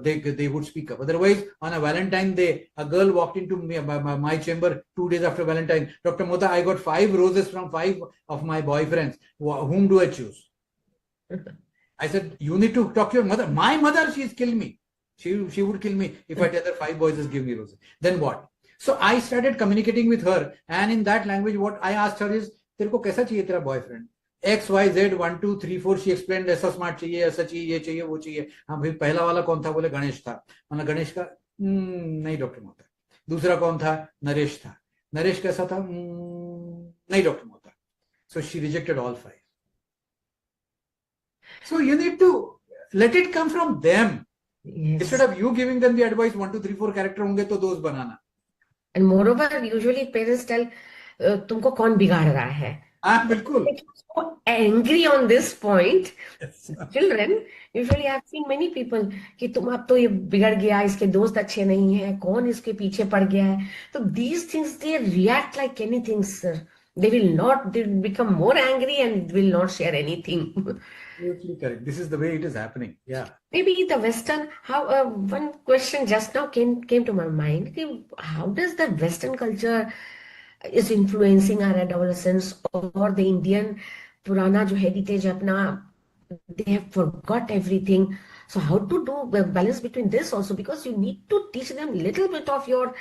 they would speak up. Otherwise, on a Valentine Day, a girl walked into my chamber 2 days after Valentine. Dr. Mota, I got 5 roses from 5 of my boyfriends. Whom do I choose? I said, you need to talk to your mother. My mother, she's killed me. She would kill me if I tell her 5 boys just give me roses. Then what? So I started communicating with her, and in that language, what I asked her is, तेरे को कैसा चाहिए तेरा boyfriend? X, Y, Z, 1, 2, 3, 4, she explained, ऐसा smart चाहिए, ऐसा चाहिए, ये चाहिए, वो चाहिए. हाँ फिर पहला वाला कौन था? बोले गणेश था. मैंने गणेश का नहीं डॉक्टर मोहता. दूसरा कौन था? नरेश था. नरेश कैसा था? नहीं doctor Mohta. So she rejected all 5. So you need to let it come from them. Yes. Instead of you giving them the advice, 1, 2, 3, 4 character होंगे तो दोस्त बनाना. And moreover, usually parents tell, तुमको कौन बिगाड़ रहा है? हाँ बिल्कुल. So angry on this point. Yes. Children, usually I've seen many people कि तुम अब तो ये बिगड़ गया, इसके दोस्त अच्छे नहीं है, कौन इसके पीछे पड़ गया है. So these things, they react like anything, sir. They will become more angry and will not share anything. Absolutely correct. This is the way it is happening. Yeah. Maybe the Western, one question just now came to my mind. How does the Western culture is influencing our adolescents, or the Indian Purana jo heritage apna, they have forgot everything. So how to do a balance between this also, because you need to teach them little bit of your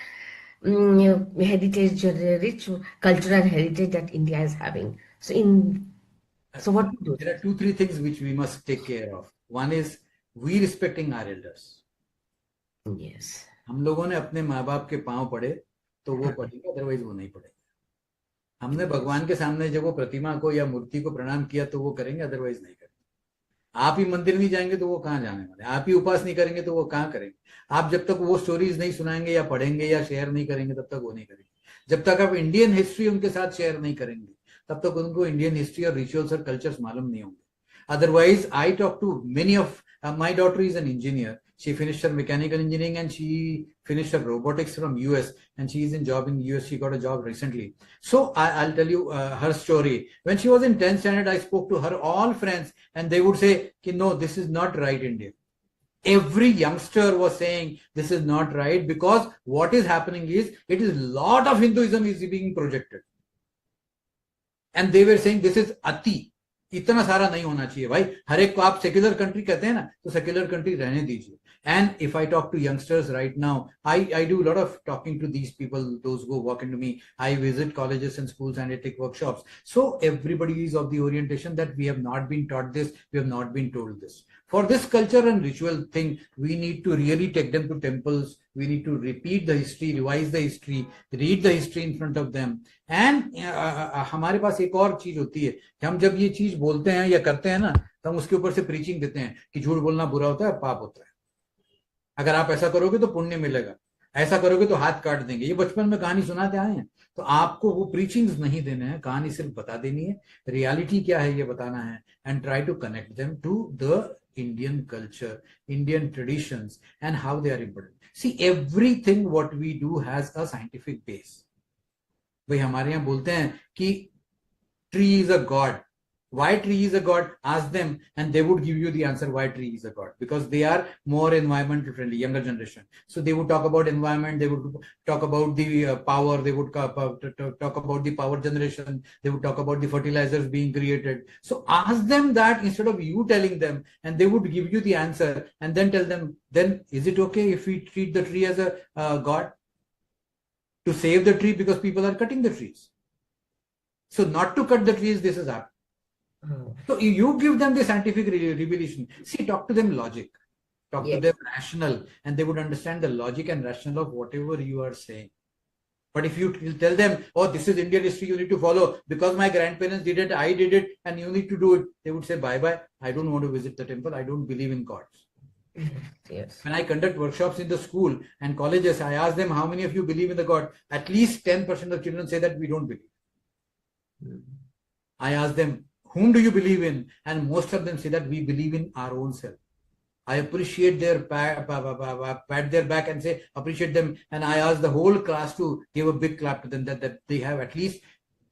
heritage, rich cultural heritage that India is having. So what to do? There are 2-3 things which we must take care of. One is we respecting our elders. Yes. हम लोगों ने अपने माँ बाप के पांव पड़े तो वो पढ़ेंगे, अदरवाइज वो नहीं पढ़ेंगे. हमने भगवान के सामने जब वो प्रतिमा को या मूर्ति को प्रणाम किया तो वो करेंगे, अदरवाइज नहीं करेंगे. आप ही मंदिर नहीं जाएंगे तो वो कहाँ जाने वाले. आप ही उपास नहीं करेंगे तो वो कहाँ करेंगे. आप जब तक वो स्टोरीज नहीं सुनाएंगे या पढ़ेंगे या शेयर नहीं करेंगे तब तक वो नहीं करेंगे. जब तक आप इंडियन हिस्ट्री उनके साथ शेयर नहीं करेंगे तब तक उनको इंडियन हिस्ट्री और रिचुअल्स और कल्चर्स मालूम नहीं होंगे. Otherwise I talk to many of my daughter is an engineer. She finished her mechanical engineering and she finished her robotics from US, and she is in job in US. She got a job recently. So I'll tell you her story. When she was in 10th standard, I spoke to her all friends and they would say, no, this is not right, India. Every youngster was saying this is not right, because what is happening is it is lot of Hinduism is being projected. and they were saying this is अति, इतना सारा नहीं होना चाहिए भाई, हर एक को आप सेक्युलर कंट्री कहते हैं ना, तो सेक्युलर कंट्री रहने दीजिए. And if I talk to youngsters right now, I do a lot of talking to these people, those who walk into me. I visit colleges and schools and I take workshops. So everybody is of the orientation that we have not been taught this, we have not been told this. For this culture and ritual thing, we need to really take them to temples. We need to repeat the history, revise the history, read the history in front of them. And हमारे पास एक और चीज होती है कि हम जब ये चीज बोलते हैं या करते हैं ना, तो हम उसके ऊपर से प्रीचिंग देते हैं कि झूठ बोलना बुरा होता है, पाप होता है, अगर आप ऐसा करोगे तो पुण्य मिलेगा, ऐसा करोगे तो हाथ काट देंगे. ये बचपन में कहानी सुनाते आए हैं. तो आपको वो प्रीचिंग्स नहीं देने हैं, कहानी सिर्फ बता देनी है, रियलिटी क्या है ये बताना है. And try to connect them to the Indian culture, Indian traditions, and how they are important. See, everything what we do has a scientific base. भाई हमारे यहाँ बोलते हैं कि tree is a god. Why tree is a god? Ask them and they would give you the answer why tree is a god, because they are more environmental friendly, younger generation. So they would talk about environment, they would talk about the power, they would talk about the power generation, they would talk about the fertilizers being created. So ask them that instead of you telling them, and they would give you the answer, and then tell them, then is it okay if we treat the tree as a god? To save the tree because people are cutting the trees. So not to cut the trees, this is happening. So you give them the scientific revelation. See, talk to them logic, talk to them rational, and they would understand the logic and rational of whatever you are saying. But if you tell them, oh, this is Indian history, you need to follow because my grandparents did it, I did it, and you need to do it, they would say, bye bye, I don't want to visit the temple, I don't believe in gods. Yes. When I conduct workshops in the school and colleges, I ask them, how many of you believe in the God? At least 10% of children say that we don't believe. I ask them, whom do you believe in? And most of them say that we believe in our own self. I appreciate their pat their back and say, appreciate them. And I ask the whole class to give a big clap to them that they have at least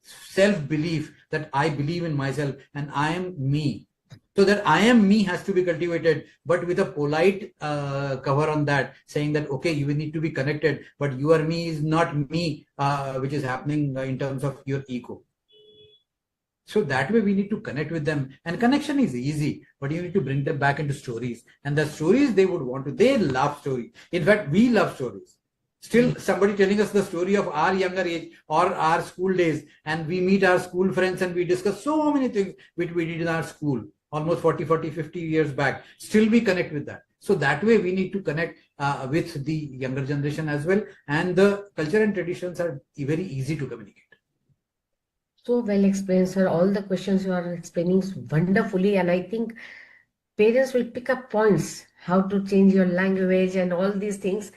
self-belief that I believe in myself and I am me. So that I am me has to be cultivated, but with a polite cover on that, saying that, okay, you will need to be connected, but you are me is not me, which is happening in terms of your ego. So that way we need to connect with them, and connection is easy, but you need to bring them back into stories, and the stories they would want to, they love stories. In fact, we love stories. Still somebody telling us the story of our younger age or our school days, and we meet our school friends and we discuss so many things which we did in our school almost 50 years back. Still we connect with that. So that way we need to connect with the younger generation as well, and the culture and traditions are very easy to communicate. So well explained, sir. All the questions you are explaining wonderfully, and I think parents will pick up points how to change your language and all these things.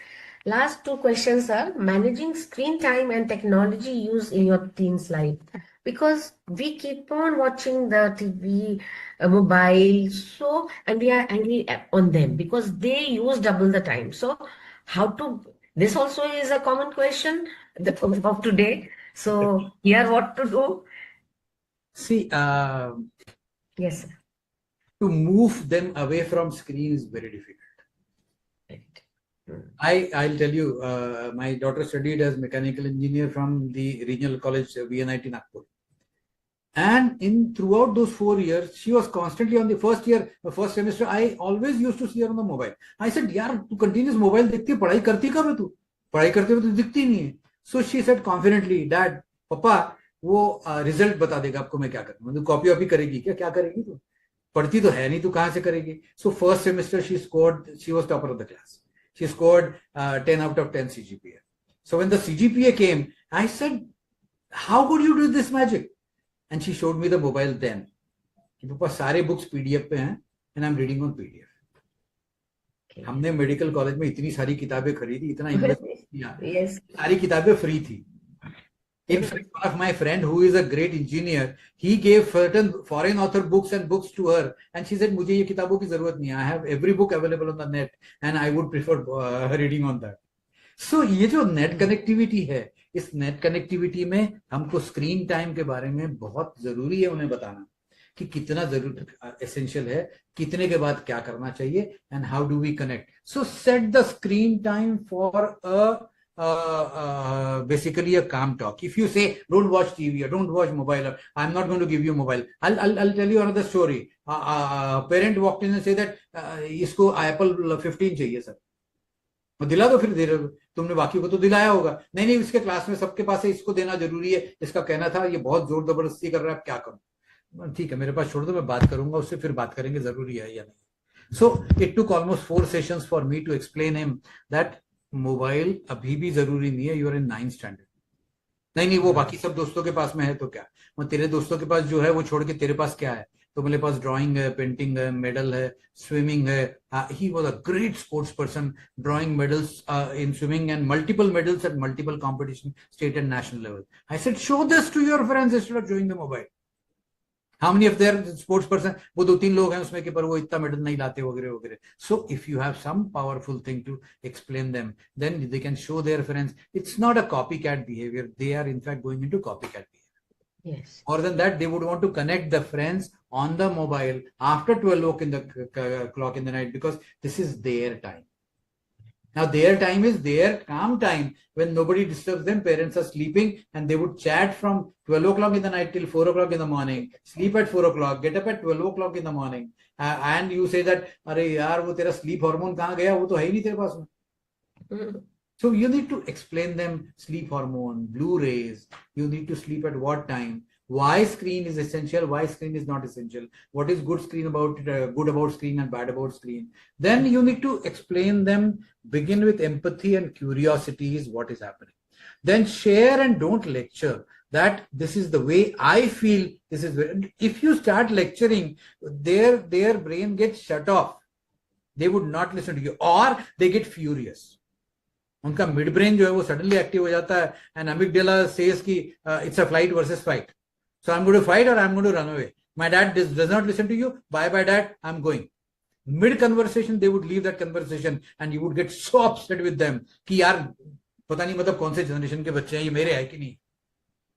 Last two questions are managing screen time and technology use in your teen's life, because we keep on watching the TV, mobile, so, and we are angry on them because they use double the time. So how to, this also is a common question of today. So here what to do? See, yes, sir. To move them away from screen is very difficult. Right. I'll tell you, my daughter studied as mechanical engineer from the regional college VNIT Nagpur. And throughout those 4 years, she was constantly on the first year, the first semester, I always used to see her on the mobile. I said, yaar, tu continuous mobile dekhti hai, padhai karti kab hai tu? Padhai karte hue to dikhti nahi hai. So she said confidently, Dad, Papa, वो result बता देगा आपको मैं क्या करूँ. मतलब copy वॉपी करेगी क्या करेगी तू? पढ़ती तो है नहीं, तू कहाँ से करेगी? So first semester she was topper of the class. She scored 10 out of 10 CGPA. So when the CGPA came, I said, how could you do this magic? And she showed me the mobile then. कि पापा सारे books PDF पे हैं and I'm reading on PDF. हमने medical college में इतनी सारी किताबें खरीदी, इतना इन्वेस्ट किया, सारी किताबें फ्री थी. In fact, one of my friend who is a great engineer, he gave certain foreign author books and books to her, and she said, मुझे ये किताबों की जरूरत नहीं है. I have every book available on the net, and I would prefer reading on that. So ये जो net connectivity है, इस net connectivity में हमको screen time के बारे में बहुत जरूरी है उन्हें बताना कि कितना जरूर essential है, कितने के बाद क्या करना चाहिए, and how do we connect. So set the screen time for a basically a calm talk. If you say don't watch TV or don't watch mobile, or I'm not going to give you mobile, I'll tell you another story. Parent walked in and say that इसको Apple 15 चाहिए sir, दिला दो, फिर दे रहे हो, तुमने बाकी को तो दिलाया होगा, नहीं नहीं इसके क्लास में सबके पास है, इसको देना जरूरी है, इसका कहना था, ये बहुत जोर जबरदस्ती कर रहा है, क्या करूं, ठीक है मेरे पास छोड़ दो, मैं बात करूंगा उससे, फिर बात करेंगे जरूरी है या नहीं. So it took almost 4 sessions for me to explain him that mobile अभी भी जरूरी नहीं है, you are in 9th standard. नहीं नहीं वो बाकी सब दोस्तों के पास में है तो क्या, वो तेरे दोस्तों के पास जो है वो छोड़ के तेरे पास क्या है, तो मेरे पास ड्राइंग है, पेंटिंग है, मेडल है, स्विमिंग है. He was a great sports person, drawing medals in swimming and multiple medals at multiple competition, state and national level. I said show this to your friends instead of showing the mobile. How many of their sports person, वो 2-3 लोग हैं उसमें कि पर वो इतना medal नहीं लाते वगैरह वगैरह. So if you have some powerful thing to explain them, then they can show their friends. It's not a copycat behavior. They are in fact going into copycat behavior. Yes. More than that, they would want to connect the friends on the mobile after 12 o'clock in the night, because this is their time. Now their time is their calm time when nobody disturbs them. Parents are sleeping and they would chat from 12 o'clock in the night till 4 o'clock in the morning, sleep at 4 o'clock, get up at 12 o'clock in the morning. And you say that, अरे यार वो तेरा sleep hormone कहाँ गया, वो तो है ही नहीं तेरे पास में. So you need to explain them sleep hormone, blue rays, you need to sleep at what time, why screen is essential, why screen is not essential, what is good about screen and bad about screen. Then you need to explain them, begin with empathy and curiosity is what is happening. Then share and don't lecture. That this is the way I feel. This is if you start lecturing, their brain gets shut off. They would not listen to you, or they get furious. उनका mid brain जो है वो suddenly active हो जाता है, and amygdala says कि it's a flight versus fight, so I am going to fight और I am going to run away, my dad does not listen to you, bye bye dad, I am going. Mid conversation they would leave that conversation and you would get so upset with them कि यार पता नहीं मतलब कौन से generation के बच्चे हैं, ये मेरे है कि नहीं.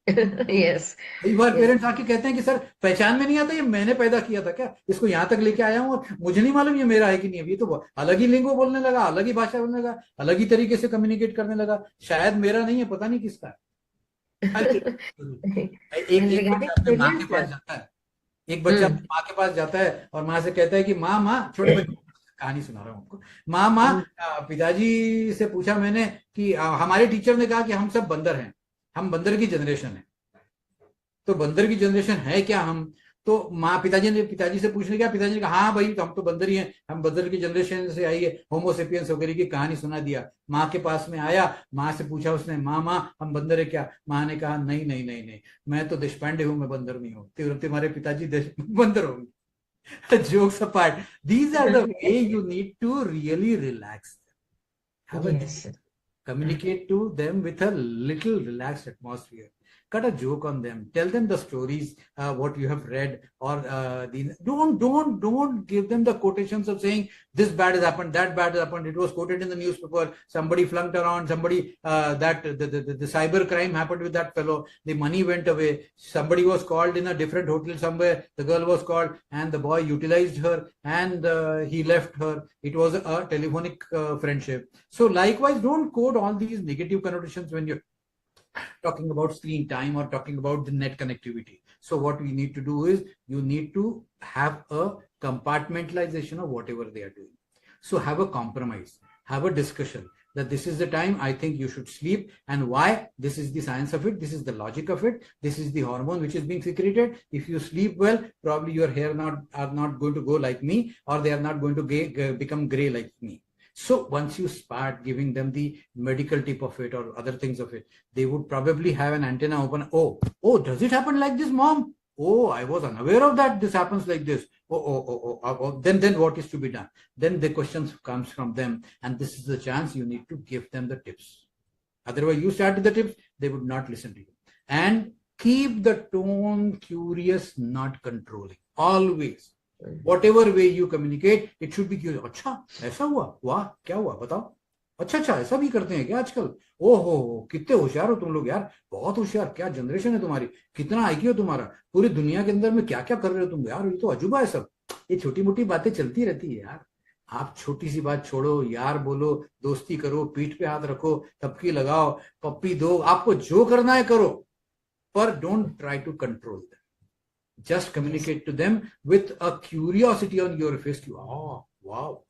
Yes. कई बार पेरेंट्स आके कहते हैं कि सर पहचान में नहीं आता, ये मैंने पैदा किया था क्या, इसको यहाँ तक लेके आया हूँ और मुझे नहीं मालूम ये मेरा है कि नहीं. ये तो अलग ही लिंगो बोलने लगा, अलग ही भाषा बोलने लगा, अलग ही तरीके से कम्युनिकेट करने लगा, शायद मेरा नहीं है, पता नहीं किसका है. एक बच्चा अपने माँ के पास जाता है, एक बच्चा अपनी माँ के पास जाता है और माँ से कहता है कि माँ माँ, छोटे बच्चे कहानी सुना रहा हूँ आपको, माँ माँ पिताजी से पूछा मैंने कि हमारे टीचर ने कहा कि हम सब बंदर हैं, हम बंदर की जनरेशन है, तो बंदर की जनरेशन है क्या हम. तो माँ पिताजी से पूछने गया, पिताजी ने कहा हाँ भाई हम तो बंदर ही हैं, हम बंदर की जनरेशन से आई है, होमोसेपियंस वगैरह की कहानी सुना दिया. माँ के पास में आया, माँ से पूछा उसने, माँ माँ हम बंदर है क्या. माँ ने कहा नहीं नहीं नहीं नहीं, मैं तो देशपांडे हूँ, मैं बंदर नहीं हूँ, तुम्हारे पिताजी बंदर होंगे. Jokes apart, these are the way you need to really relax them. Communicate to them with a little relaxed atmosphere. Cut a joke on them. Tell them the stories, what you have read, or don't give them the quotations of saying this bad has happened, that bad has happened. It was quoted in the newspaper. Somebody flunked around. Somebody that the cyber crime happened with that fellow. The money went away. Somebody was called in a different hotel somewhere. The girl was called, and the boy utilized her, and he left her. It was a telephonic friendship. So likewise, don't quote all these negative connotations when you're talking about screen time or talking about the net connectivity. So what we need to do is you need to have a compartmentalization of whatever they are doing. So have a compromise, have a discussion that this is the time I think you should sleep, and why. This is the science of it, this is the logic of it, this is the hormone which is being secreted. If you sleep well, probably your hair are not going to go like me, or they are not going to become gray like me. So once you start giving them the medical tip of it or other things of it, they would probably have an antenna open. Oh, does it happen like this, mom? Oh, I was unaware of that. This happens like this. Then what is to be done? Then the questions comes from them, and this is the chance you need to give them the tips. Otherwise, you start with the tips, they would not listen to you. And keep the tone curious, not controlling. Always. Whatever way you communicate, it should be curious. अच्छा ऐसा हुआ, वाह क्या हुआ बताओ, अच्छा ऐसा भी करते हैं क्या आजकल, ओहो कितने होशियार हो तुम लोग यार, बहुत होशियार, क्या जनरेशन है तुम्हारी, कितना आईक्यू है तुम्हारा, पूरी दुनिया के अंदर में क्या क्या कर रहे हो तुम यार, ये तो अजूबा है सब. ये छोटी मोटी बातें चलती रहती है यार. आप छोटी सी बात छोड़ो, यार बोलो, दोस्ती करो, पीठ पे हाथ रखो, थपकी लगाओ, पप्पी दो, आपको जो करना है करो, पर don't try to control them. Just communicate to them with a curiosity on your face. Oh, wow.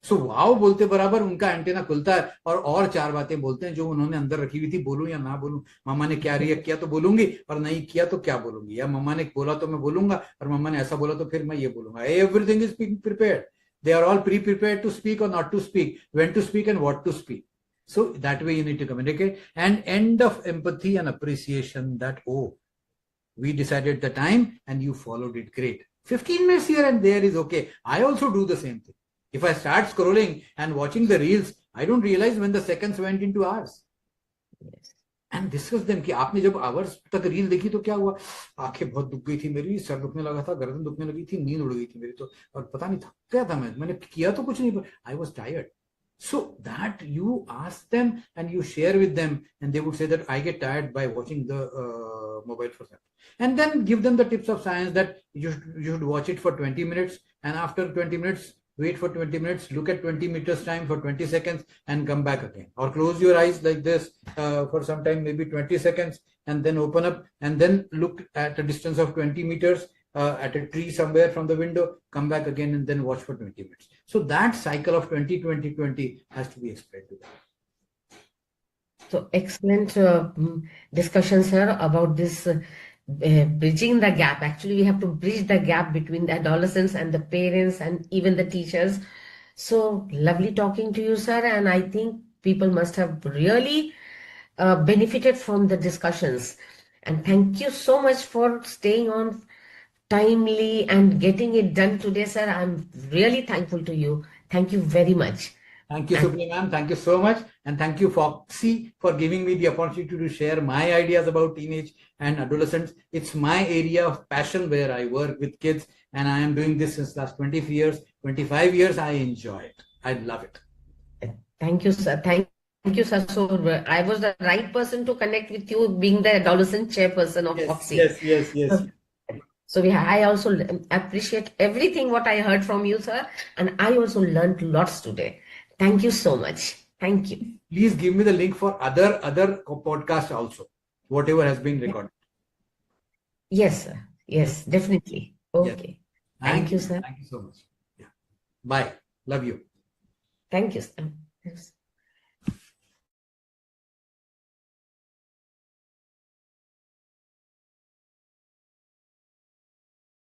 So wow बोलते बराबर उनका एंटेना खुलता है और चार बातें बोलते हैं जो उन्होंने अंदर रखी हुई थी, बोलूं या ना बोलूं, मम्मा ने क्या रिएक्ट किया तो बोलूंगी, और नहीं किया तो क्या बोलूंगी, या मम्मा ने बोला तो मैं बोलूंगा, और मम्मा ने ऐसा बोला तो फिर मैं ये बोलूंगा. Everything is prepared. They are all pre-prepared to speak or not to speak, when to speak and what to speak. So that way you need to communicate. And end of empathy and appreciation that, oh, we decided the time and you followed it, great. 15 minutes here and there is okay. I also do the same thing. If I start scrolling and watching the reels, I don't realize when the seconds went into hours. Yes. And discuss them कि आपने जब hours तक reel देखी तो क्या हुआ, आंखें बहुत दुख गई थी मेरी, सर दुखने लगा था, गर्दन दुखने लगी थी, नींद उड़ गई थी मेरी तो, और पता नहीं थक गया था मैंने किया तो कुछ नहीं, I was tired. So that you ask them and you share with them, and they would say that I get tired by watching the mobile for that. And then give them the tips of science that you should watch it for 20 minutes, and after 20 minutes, wait for 20 minutes, look at 20 meters time for 20 seconds and come back again. Or close your eyes like this for some time, maybe 20 seconds, and then open up and then look at a distance of 20 meters at a tree somewhere from the window, come back again and then watch for 20 minutes. So that cycle of 20-20-20 has to be explained to them. So excellent discussion, sir, about this bridging the gap. Actually, we have to bridge the gap between the adolescents and the parents and even the teachers. So lovely talking to you, sir. And I think people must have really benefited from the discussions. And thank you so much for staying on timely and getting it done today, sir. I'm really thankful to you. Thank you very much. Thank you, Supriya ma'am. Thank you so much. And thank you, Foxy, for giving me the opportunity to share my ideas about teenage and adolescents. It's my area of passion where I work with kids, and I am doing this since last 20 years, 25 years. I enjoy it. I love it. Thank you, sir. Thank you, sir. So I was the right person to connect with you, being the adolescent chairperson of Foxy. Yes. So I also appreciate everything what I heard from you, sir. And I also learned lots today. Thank you so much. Thank you. Please give me the link for other podcasts also, whatever has been recorded. Yes, sir. Yes, definitely. Okay. Yes. Thank you, sir. Thank you so much. Yeah. Bye. Love you. Thank you, sir. Yes.